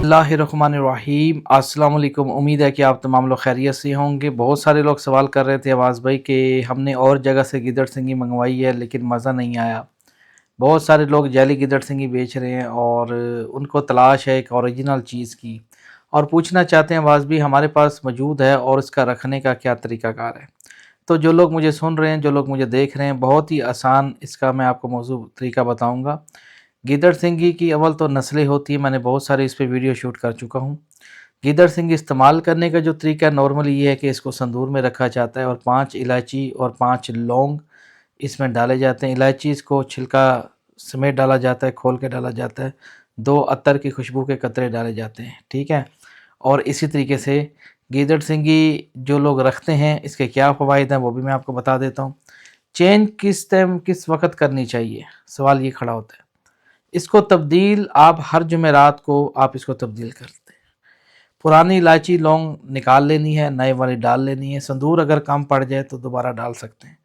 बिस्मिल्लाहिर्रहमानिर्रहीम। अस्सलाम वालेकुम। उम्मीद है कि आप तमाम लोग खैरियत से होंगे। बहुत सारे लोग सवाल कर रहे थे आवाज़ भाई कि हमने और जगह से गिदड़ सिंगी मंगवाई है लेकिन मज़ा नहीं आया। बहुत सारे लोग जाली गिदड़ सिंगी बेच रहे हैं और उनको तलाश है एक ओरिजिनल चीज़ की, और पूछना चाहते हैं आवाज़ भी हमारे पास मौजूद है और इसका रखने का क्या तरीक़ाकार है। तो जो लोग मुझे सुन रहे हैं, जो लोग मुझे देख रहे हैं, बहुत ही आसान इसका मैं आपको मौजू तरीका बताऊँगा। गिदड़ सिंगी की अव्वल तो नस्लें होती हैं, मैंने बहुत सारे इस पे वीडियो शूट कर चुका हूँ। गिदड़ सिंगी इस्तेमाल करने का जो तरीका नॉर्मली ये है कि इसको संदूर में रखा जाता है और 5 इलायची और 5 लौंग इसमें डाले जाते हैं। इलायची इसको छिलका समेत डाला जाता है, खोल के डाला जाता है। 2 अत्तर की खुशबू के कतरे डाले जाते हैं, ठीक है। और इसी तरीके से गिदड़ सिंगी जो लोग रखते हैं इसके क्या फ़वाइद हैं वो भी मैं आपको बता देता हूँ। चेंज किस टाइम किस वक्त करनी चाहिए, सवाल ये खड़ा होता है। इसको तब्दील आप हर जुमेरात को आप इसको तब्दील करते हैं। पुरानी इलायची लौंग निकाल लेनी है, नए वाली डाल लेनी है। संदूर अगर कम पड़ जाए तो दोबारा डाल सकते हैं,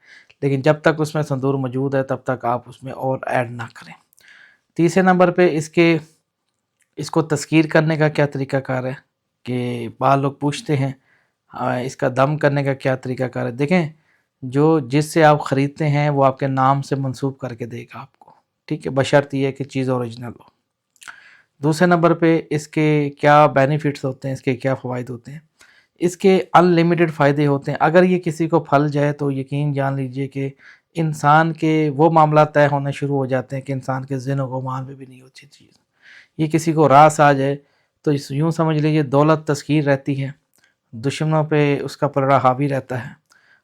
लेकिन जब तक उसमें संदूर मौजूद है तब तक आप उसमें और ऐड ना करें। तीसरे नंबर पे इसको तस्कीर करने का क्या तरीक़ाकार है कि बाहर लोग पूछते हैं इसका दम करने का क्या तरीक़ाकार है। देखें, जो जिससे आप ख़रीदते हैं वो आपके नाम से मंसूब करके देगा आपको, ठीक है, बशर्त ये है कि चीज़ ओरिजिनल हो। दूसरे नंबर पे इसके क्या बेनिफिट्स होते हैं, इसके क्या फ़वाइद होते हैं। इसके अनलिमिटेड फ़ायदे होते हैं। अगर ये किसी को फल जाए तो यकीन जान लीजिए कि इंसान के वो मामला तय होने शुरू हो जाते हैं कि इंसान के ज़हन व गुमान में भी नहीं होती चीज़। ये किसी को रास आ जाए तो यूँ समझ लीजिए दौलत तस्कीर रहती है, दुश्मनों पे उसका पलड़ा हावी रहता है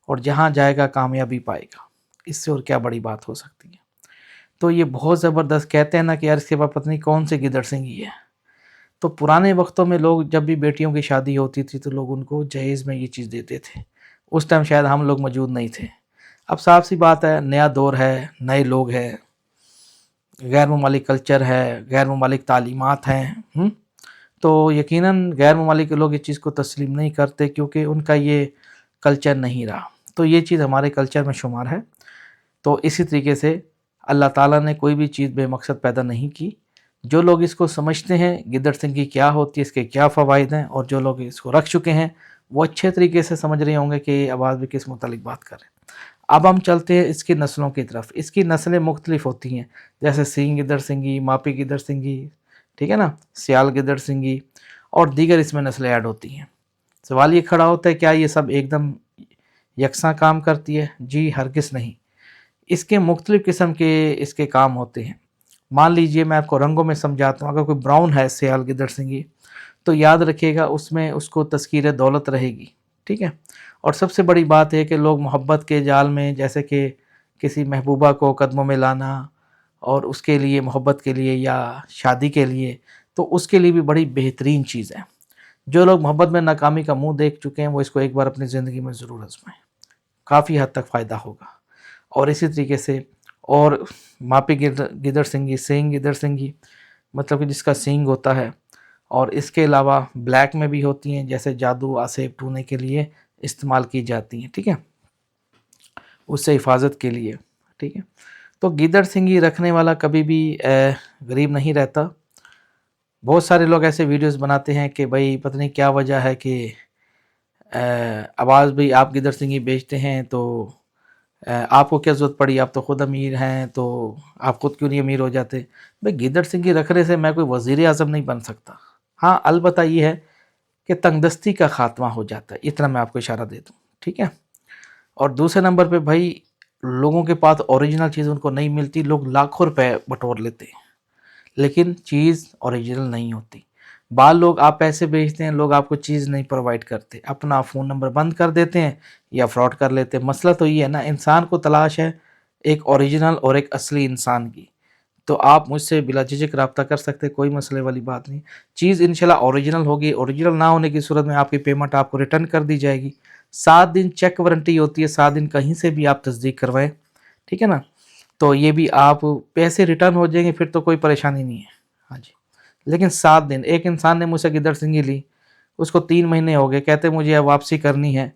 और जहाँ जाएगा कामयाबी पाएगा। इससे और क्या बड़ी बात हो सकती है। तो ये बहुत ज़बरदस्त, कहते हैं ना कि यार इसके पास पता नहीं कौन से गिदड़ सिंगी है। तो पुराने वक्तों में लोग जब भी बेटियों की शादी होती थी तो लोग उनको जहेज़ में ये चीज़ देते थे। उस टाइम शायद हम लोग मौजूद नहीं थे। अब साफ सी बात है, नया दौर है, नए लोग हैं, गैर ममालिक कल्चर है, गैर ममालिक तालीमात हैं। तो यकीनन गैर ममालिक के लोग इस चीज़ को तस्लीम नहीं करते क्योंकि उनका ये कल्चर नहीं रहा। तो ये चीज़ हमारे कल्चर में शुमार है। तो इसी तरीके से अल्लाह ताला ने कोई भी चीज़ बेमकसद पैदा नहीं की। जो लोग इसको समझते हैं गिदड़ सिंगी क्या होती है, इसके क्या फ़वाइद हैं, और जो लोग इसको रख चुके हैं वो अच्छे तरीके से समझ रहे होंगे कि आवाज़ भी किस मुतालिक बात कर रहे हैं। अब हम चलते हैं इसकी नस्लों की तरफ। इसकी नस्लें मुख्तलिफ होती हैं, जैसे सींग गिदड़ सिंगी, मापी गिदड़ सिंगी, ठीक है ना, सियाल गिदड़ सिंगी और दीगर इसमें नस्लें ऐड होती हैं। सवाल ये खड़ा होता है क्या ये सब एकदम यकसा काम करती है? जी हरगिज़ नहीं। इसके मुख्तलिफ़ किस्म के इसके काम होते हैं। मान लीजिए मैं आपको रंगों में समझाता हूँ। अगर कोई ब्राउन है सियाल गिदड़ सिंगी तो याद रखिएगा उसमें उसको तस्कीर दौलत रहेगी, ठीक है। और सबसे बड़ी बात है कि लोग मोहब्बत के जाल में, जैसे कि किसी महबूबा को कदमों में लाना और उसके लिए मोहब्बत के लिए या शादी के लिए, तो उसके लिए भी बड़ी बेहतरीन चीज़ है। जो लोग मोहब्बत में नाकामी का मुँह देख चुके हैं वो इसको एक बार अपनी ज़िंदगी में ज़रूर आज़माएँ, काफ़ी हद तक फ़ायदा होगा। और इसी तरीके से और मापी गिदड़ सिंगी, सींग गिदड़ सिंगी मतलब कि जिसका सींग होता है, और इसके अलावा ब्लैक में भी होती हैं, जैसे जादू आसेब टूने के लिए इस्तेमाल की जाती हैं, ठीक है, उससे हिफाजत के लिए, ठीक है। तो गिदड़ सिंगी रखने वाला कभी भी गरीब नहीं रहता। बहुत सारे लोग ऐसे वीडियोस बनाते हैं कि भाई पता नहीं क्या वजह है कि आवाज़ भाई आप गिदड़ सिंगी बेचते हैं तो आपको क्या ज़रूरत पड़ी, आप तो ख़ुद अमीर हैं, तो आप ख़ुद क्यों नहीं अमीर हो जाते। भाई गिदड़ सिंगी रखने से मैं कोई वज़ीर आज़म नहीं बन सकता। हाँ, अलबत्ता ये है कि तंगदस्ती का ख़ात्मा हो जाता है, इतना मैं आपको इशारा दे दूँ, ठीक है। और दूसरे नंबर पे भाई लोगों के पास ओरिजिनल चीज़ उनको नहीं मिलती, लोग लाखों रुपए बटोर लेते हैं लेकिन चीज़ ओरिजिनल नहीं होती। बाल लोग आप पैसे भेजते हैं, लोग आपको चीज़ नहीं प्रोवाइड करते, अपना फ़ोन नंबर बंद कर देते हैं या फ्रॉड कर लेते हैं। मसला तो ये है ना, इंसान को तलाश है एक ओरिजिनल और एक असली इंसान की। तो आप मुझसे बिला झिझक रब्ता कर सकते हैं, कोई मसले वाली बात नहीं। चीज़ इंशाल्लाह ओरिजिनल होगी। ओरिजिनल ना होने की सूरत में आपकी पेमेंट आपको रिटर्न कर दी जाएगी। 7 दिन चेक वारंटी होती है, 7 दिन कहीं से भी आप तस्दीक करवाएं, ठीक है ना। तो ये भी आप पैसे रिटर्न हो जाएंगे, फिर तो कोई परेशानी नहीं है। हाँ जी, लेकिन 7 दिन। एक इंसान ने मुझसे गिदड़ सिंगी ली, उसको 3 महीने हो गए, कहते मुझे अब वापसी करनी है,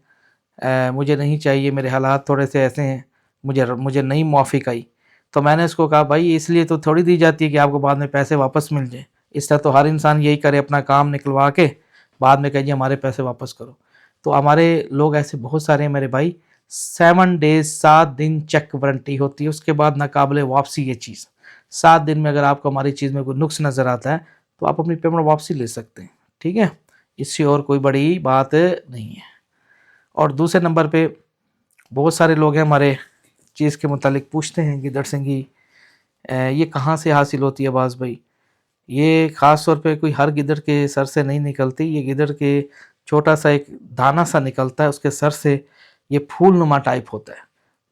मुझे नहीं चाहिए, मेरे हालात थोड़े से ऐसे हैं, मुझे नहीं मुआफ़िक आई। तो मैंने उसको कहा भाई इसलिए तो थोड़ी दी जाती है कि आपको बाद में पैसे वापस मिल जाए, इस तरह तो हर इंसान यही करे, अपना काम निकलवा के बाद में कहे जी हमारे पैसे वापस करो। तो हमारे लोग ऐसे बहुत सारे हैं मेरे भाई। 7 डेज 7 दिन चेक वारंटी होती है, उसके बाद नाकाबिले वापसी ये चीज़। 7 दिन में अगर आपको हमारी चीज़ में कोई नुक्स नज़र आता है तो आप अपनी पेमेंट वापसी ले सकते हैं, ठीक है, इससे और कोई बड़ी बात नहीं है। और दूसरे नंबर पे बहुत सारे लोग हैं हमारे चीज़ के मुतालिक पूछते हैं गिदड़ सिंगी ये कहाँ से हासिल होती है अब्बास भाई। ये ख़ास तौर पे कोई हर गिदड़ के सर से नहीं निकलती, ये गिदड़ के छोटा सा एक दाना सा निकलता है, उसके सर से ये फूल नुमा टाइप होता है।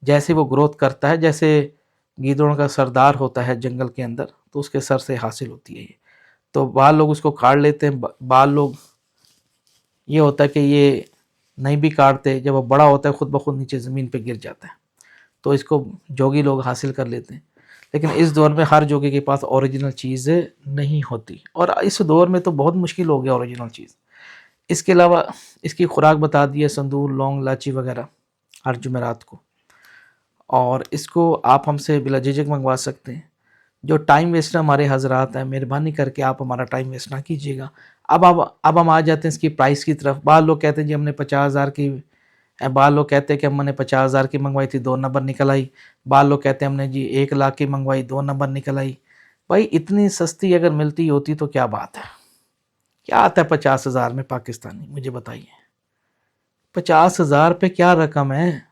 जैसे वो ग्रोथ करता है, जैसे गिदड़ों का सरदार होता है जंगल के अंदर, तो उसके सर से हासिल होती है ये। तो बाल लोग उसको काट लेते हैं, बाल लोग ये होता है कि ये नहीं भी काटते, जब वो बड़ा होता है खुद ब खुद नीचे ज़मीन पे गिर जाता है, तो इसको जोगी लोग हासिल कर लेते हैं। लेकिन इस दौर में हर जोगी के पास ओरिजिनल चीज़ नहीं होती, और इस दौर में तो बहुत मुश्किल हो गया ओरिजिनल चीज़। इसके अलावा इसकी खुराक बता दी है, संदूर, लौंग, इलायची वगैरह हर जुमेरात को, और इसको आप हमसे बिला झिझक मंगवा सकते हैं। जो टाइम वेस्टर हमारे हजरात हैं, मेहरबानी करके आप हमारा टाइम वेस्ट ना कीजिएगा। अब हम आ जाते हैं इसकी प्राइस की तरफ। बाद लोग कहते हैं जी हमने 50,000 की, बाद लोग कहते हैं कि हमने 50,000 की मंगवाई थी 2 नंबर निकल आई, बाद लोग कहते हैं हमने जी 1 लाख की मंगवाई 2 नंबर निकल आई। भाई इतनी सस्ती अगर मिलती होती तो क्या बात है, क्या आता है 50,000 में पाकिस्तानी, मुझे बताइए। 50,000 पे क्या रकम है।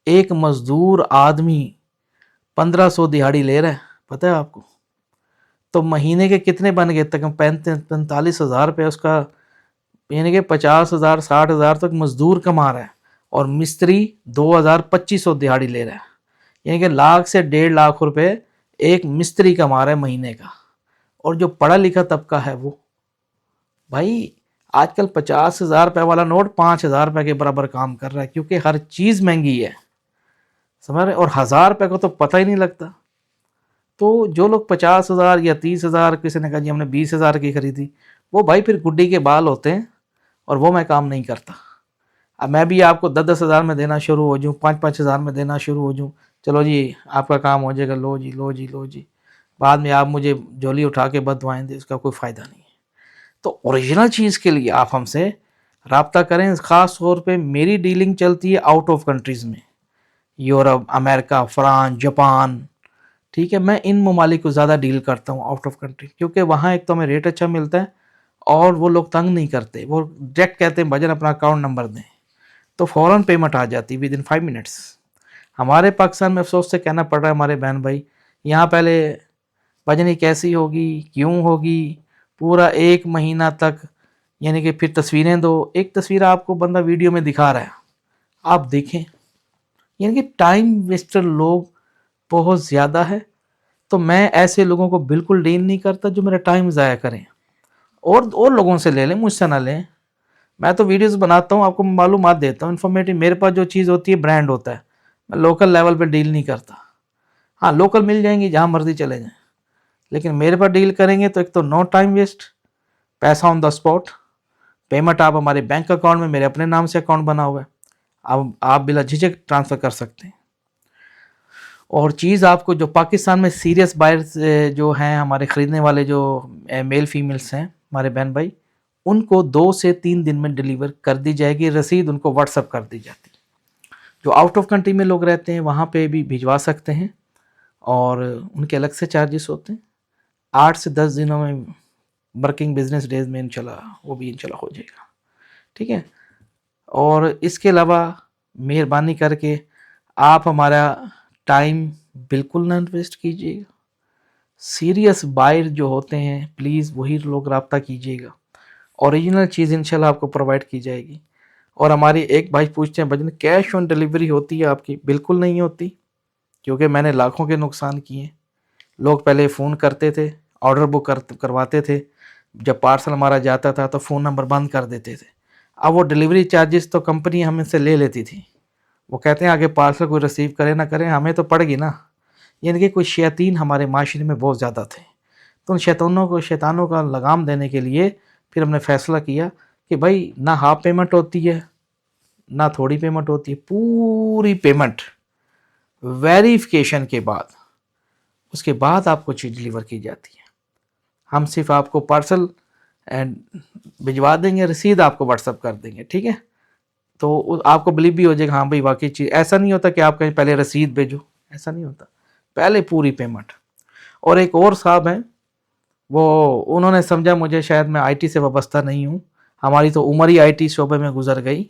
एक मजदूर आदमी 1500 दिहाड़ी ले रहा है, पता है आपको। तो महीने के कितने बन गए तक, 45,000 रुपये उसका, यानी कि 50,000 60,000 तक मजदूर कमा रहा है, और मिस्त्री 2,000 2500 दिहाड़ी ले रहा है, यानी कि लाख से 1.5 लाख रुपए एक मिस्त्री कमा रहा है महीने का। और जो पढ़ा लिखा तबका है वो, भाई आजकल 50,000 रुपये वाला नोट 5,000 रुपये के बराबर काम कर रहा है, क्योंकि हर चीज़ महंगी है, समझ रहे। और 1,000 रुपये को तो पता ही नहीं लगता। तो जो लोग 50,000 या 30,000, किसी ने कहा जी हमने 20,000 की खरीदी, वो भाई फिर गुड्डी के बाल होते हैं, और वो मैं काम नहीं करता। अब मैं भी आपको 10,000 में देना शुरू हो जाऊँ, 5,000 में देना शुरू हो जाऊँ, चलो जी आपका काम हो जाएगा, लो जी लो जी लो जी, बाद में आप मुझे झोली उठा के बदवाएँ दें, उसका कोई फ़ायदा नहीं है। तो ओरिजिनल चीज़ के लिए आप हमसे रब्ता करें। ख़ास तौर पे मेरी डीलिंग चलती है आउट ऑफ कंट्रीज़ में, यूरोप, अमेरिका, फ्रांस, जापान, ठीक है। मैं इन ममालिक को ज़्यादा डील करता हूँ आउट ऑफ कंट्री, क्योंकि वहाँ एक तो हमें रेट अच्छा मिलता है, और वो लोग तंग नहीं करते, वो डायरेक्ट कहते हैं भजन अपना अकाउंट नंबर दें, तो फ़ौरन पेमेंट आ जाती है विदिन 5 मिनट्स। हमारे पाकिस्तान में अफसोस से कहना पड़ रहा है हमारे बहन भाई, यहाँ पहले भजनी कैसी होगी, क्यों होगी, पूरा 1 महीना तक, यानी कि फिर तस्वीरें दो। एक तस्वीर आपको बंदा वीडियो में दिखा रहा है, आप देखें, यानी कि टाइम वेस्टर लोग बहुत ज़्यादा है। तो मैं ऐसे लोगों को बिल्कुल डील नहीं करता जो मेरा टाइम ज़ाया करें, और लोगों से ले लें, मुझसे ना लें। मैं तो वीडियोस बनाता हूँ, आपको मालूमात देता हूँ, इन्फॉर्मेटिव। मेरे पास जो चीज़ होती है ब्रांड होता है, मैं लोकल लेवल पे डील नहीं करता। हाँ लोकल मिल जाएंगी जहाँ मर्जी चले जाएं, लेकिन मेरे पास डील करेंगे तो एक तो नो टाइम वेस्ट, पैसा ऑन द स्पॉट, पेमेंट आप हमारे बैंक अकाउंट में, मेरे अपने नाम से अकाउंट बना हुआ है, आप बिला झिझक ट्रांसफ़र कर सकते हैं। और चीज़ आपको जो पाकिस्तान में सीरियस बायर्स जो हैं, हमारे ख़रीदने वाले जो मेल फीमेल्स हैं हमारे बहन भाई, उनको 2 से 3 दिन में डिलीवर कर दी जाएगी, रसीद उनको व्हाट्सअप कर दी जाती है। जो आउट ऑफ कंट्री में लोग रहते हैं वहाँ पे भी भिजवा सकते हैं, और उनके अलग से चार्जेस होते हैं। 8 से 10 दिनों में, वर्किंग बिजनेस डेज में इंशाल्लाह वो भी इंशाल्लाह हो जाएगा, ठीक है। और इसके अलावा मेहरबानी करके आप हमारा टाइम बिल्कुल ना वेस्ट कीजिएगा। सीरियस बायर जो होते हैं प्लीज़ वही लोग रब्ता कीजिएगा, ओरिजिनल चीज़ इंशाल्लाह आपको प्रोवाइड की जाएगी। और हमारी एक भाई पूछते हैं भजन कैश ऑन डिलीवरी होती है आपकी? बिल्कुल नहीं होती, क्योंकि मैंने लाखों के नुकसान किए। लोग पहले फ़ोन करते थे, ऑर्डर बुक करवाते थे, जब पार्सल हमारा जाता था तो फ़ोन नंबर बंद कर देते थे। अब वो डिलीवरी चार्जेस तो कंपनी हमसे ले लेती थी, वो कहते हैं आगे पार्सल कोई रिसीव करे ना करे हमें तो पड़ेगी ना। यानी कि कुछ शैतान हमारे माशरे में बहुत ज़्यादा थे, तो उन शैतानों का लगाम देने के लिए फिर हमने फ़ैसला किया कि भाई ना हाफ पेमेंट होती है ना थोड़ी पेमेंट होती है, पूरी पेमेंट वेरिफिकेशन के बाद, उसके बाद आपको चीज़ डिलीवर की जाती है। हम सिर्फ आपको पार्सल एंड भिजवा देंगे, रसीद आपको व्हाट्सअप कर देंगे, ठीक है। तो आपको बिलीव भी हो जाएगा हाँ भाई वाकई चीज़। ऐसा नहीं होता कि आप कहीं पहले रसीद भेजो, ऐसा नहीं होता, पहले पूरी पेमेंट। और एक और साहब हैं, वो उन्होंने समझा मुझे शायद मैं आईटी से वाबस्ता नहीं हूँ, हमारी तो उम्र ही आईटी शोबे में गुजर गई,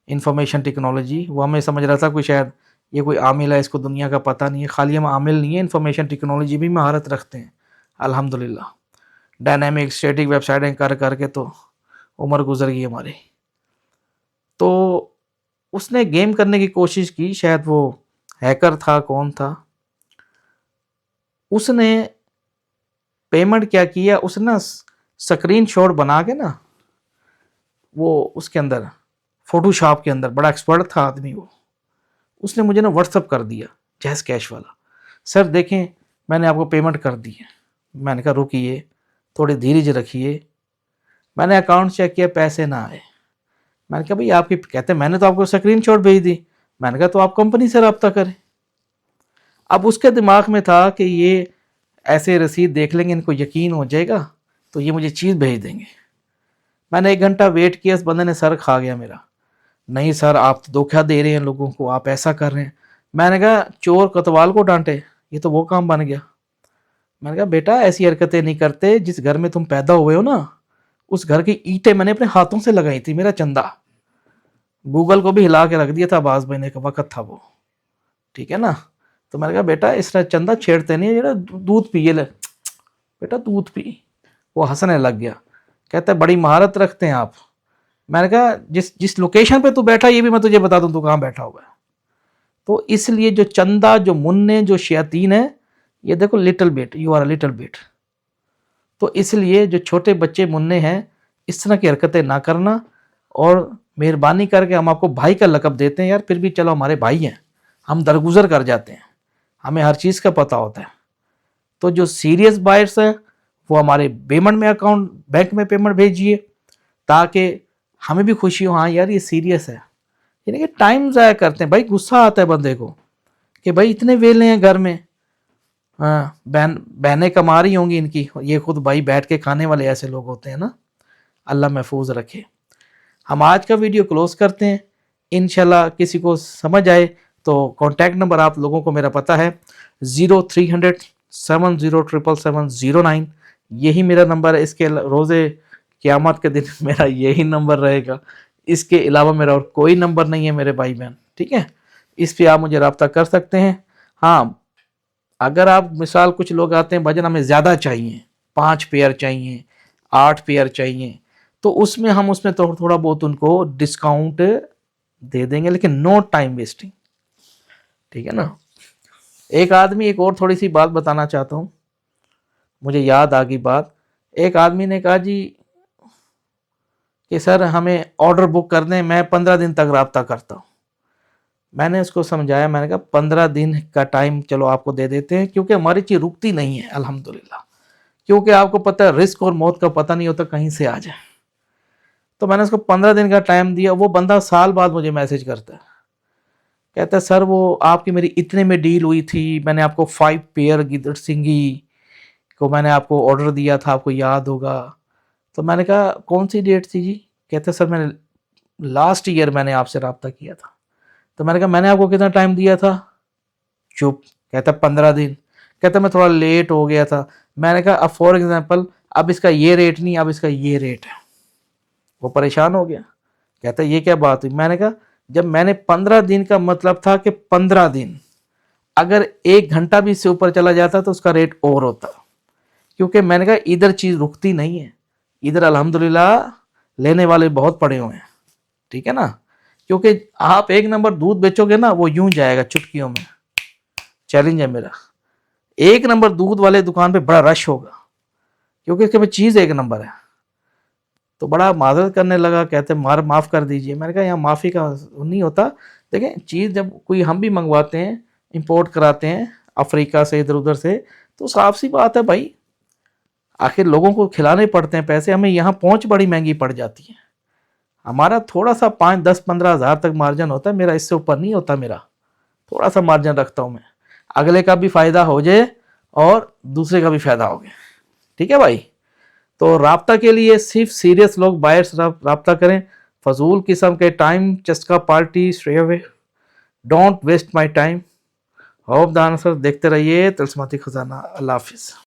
इंफॉर्मेशन टेक्नोलॉजी। वो हमें समझ रहा था कोई शायद ये कोई आमिल है, इसको दुनिया का पता नहीं है। खाली हम आमिल नहीं है, इंफॉर्मेशन टेक्नोलॉजी भी महारत रखते हैं अल्हम्दुलिल्लाह। डायनामिक स्टैटिक वेबसाइटें कर करके तो उम्र गुजर गई हमारी। तो उसने गेम करने की कोशिश की, शायद वो हैकर था, कौन था, उसने पेमेंट क्या किया, उसने ना स्क्रीन शॉट बना के ना वो उसके अंदर फोटोशॉप के अंदर, बड़ा एक्सपर्ट था आदमी वो, उसने मुझे ना व्हाट्सअप कर दिया जैस कैश वाला, सर देखें मैंने आपको पेमेंट कर दी है। मैंने कहा रुकिए थोड़ी धीरज रखिए, मैंने अकाउंट चेक किया पैसे ना आए। मैंने कहा भाई आपकी, कहते मैंने तो आपको स्क्रीन शॉट भेज दी। मैंने कहा तो आप कंपनी से रब्ता करें। अब उसके दिमाग में था कि ये ऐसे रसीद देख लेंगे, इनको यकीन हो जाएगा तो ये मुझे चीज़ भेज देंगे। मैंने 1 घंटा वेट किया, इस बंदे ने सर खा गया मेरा, नहीं सर आप तो धोखा दे रहे हैं लोगों को, आप ऐसा कर रहे हैं। मैंने कहा चोर कोतवाल को डांटे, ये तो वो काम बन गया। मैंने कहा बेटा ऐसी हरकतें नहीं करते, जिस घर में तुम पैदा हुए हो ना उस घर की ईंटें मैंने अपने हाथों से लगाई थी, मेरा चंदा गूगल को भी हिला के रख दिया था, आवाज महीने का वक्त था वो, ठीक है ना। तो मैंने कहा बेटा इस तरह चंदा छेड़ते नहीं है, दूध पी, ये ले बेटा दूध पी। वो हंसने लग गया, कहता है बड़ी महारत रखते हैं आप। मैंने कहा जिस जिस लोकेशन पे तू बैठा ये भी मैं तुझे बता दूं तू कहाँ बैठा हुआ है। तो इसलिए जो चंदा, जो मुन्ने, जो शयातीन है, ये देखो little bit, you are little bit. तो इसलिए जो छोटे बच्चे मुन्ने हैं इस तरह की हरकतें ना करना, और मेहरबानी करके हम आपको भाई का लक़ब देते हैं यार, फिर भी चलो हमारे भाई हैं, हम दरगुजर कर जाते हैं, हमें हर चीज़ का पता होता है। तो जो सीरियस बायर्स हैं वो हमारे पेमेंट में अकाउंट, बैंक में पेमेंट भेजिए ताकि हमें भी खुशी हो, हाँ यार ये सीरियस है। यानी कि टाइम ज़ाया करते हैं भाई, गुस्सा आता है बंदे को कि भाई इतने वेले हैं घर में, हाँ बहनें कमा रही होंगी इनकी, ये खुद भाई बैठ के खाने वाले ऐसे लोग होते हैं ना, अल्लाह महफूज रखे। हम आज का वीडियो क्लोज करते हैं, इंशाल्लाह किसी को समझ आए तो कॉन्टैक्ट नंबर आप लोगों को मेरा पता है 0300 707709, यही मेरा नंबर है। इसके रोज़े क़यामत के दिन मेरा यही नंबर रहेगा, इसके अलावा मेरा और कोई नंबर नहीं है मेरे भाई बहन, ठीक है। इस पे आप मुझे रब्ता कर सकते हैं। हाँ अगर आप मिसाल कुछ लोग आते हैं भजन हमें ज़्यादा चाहिए, 5 पेयर चाहिए, 8 पेयर चाहिए, तो उसमें हम उसमें तो थोड़ा बहुत उनको डिस्काउंट दे देंगे, लेकिन नो टाइम वेस्टिंग, ठीक है ना। एक आदमी, एक और थोड़ी सी बात बताना चाहता हूँ, मुझे याद आ गई बात। एक आदमी ने कहा जी कि सर हमें ऑर्डर बुक कर दें, मैं 15 दिन तक रब्ता करता हूँ। मैंने उसको समझाया, मैंने कहा 15 दिन का टाइम चलो आपको दे देते हैं, क्योंकि हमारी चीज़ रुकती नहीं है अल्हम्दुलिल्लाह, क्योंकि आपको पता है रिस्क और मौत का पता नहीं होता कहीं से आ जाए। तो मैंने उसको 15 दिन का टाइम दिया। वो बंदा साल बाद मुझे मैसेज करता है, कहता है सर वो आपकी मेरी इतने में डील हुई थी, मैंने आपको 5 पेयर गिदड़ सिंगी को मैंने आपको ऑर्डर दिया था, आपको याद होगा। तो मैंने कहा कौन सी डेट थी जी? कहते सर मैंने लास्ट ईयर मैंने आपसे रब्ता किया था। तो मैंने कहा मैंने आपको कितना टाइम दिया था? चुप। कहता 15 दिन। कहता मैं थोड़ा लेट हो गया था। मैंने कहा अब फॉर एग्जांपल अब इसका ये रेट नहीं, अब इसका ये रेट है। वो परेशान हो गया, कहता ये क्या बात हुई? मैंने कहा जब मैंने 15 दिन का मतलब था कि 15 दिन, अगर 1 घंटा भी इससे ऊपर चला जाता तो उसका रेट और होता, क्योंकि मैंने कहा इधर चीज़ रुकती नहीं है, इधर अल्हम्दुलिल्लाह लेने वाले बहुत पड़े हुए हैं, ठीक है ना। क्योंकि आप 1 नंबर दूध बेचोगे ना वो यूं जाएगा चुटकियों में, चैलेंज है मेरा। 1 नंबर दूध वाले दुकान पे बड़ा रश होगा, क्योंकि इसके में चीज़ 1 नंबर है। तो बड़ा माजरत करने लगा, कहते माफ़ कर दीजिए। मैंने कहा यहाँ माफ़ी का नहीं होता। देखें चीज़ जब कोई हम भी मंगवाते हैं, इंपोर्ट कराते हैं अफ्रीका से, इधर उधर से, तो साफ सी बात है भाई, आखिर लोगों को खिलाने पड़ते हैं पैसे, हमें यहाँ पहुँच बड़ी महंगी पड़ जाती है। हमारा थोड़ा सा 5, 10, 15 हज़ार तक मार्जिन होता है मेरा, इससे ऊपर नहीं होता मेरा, थोड़ा सा मार्जिन रखता हूँ मैं, अगले का भी फ़ायदा हो जाए और दूसरे का भी फ़ायदा हो गया, ٹھیک ہے بھائی. تو رابطہ کے لیے صرف سیریس لوگ باہر سے رابطہ کریں. فضول قسم کے ٹائم چسکا party stay away. Don't waste my time. Hope the answer. دیکھتے رہیے طلسماتی خزانہ. اللہ حافظ.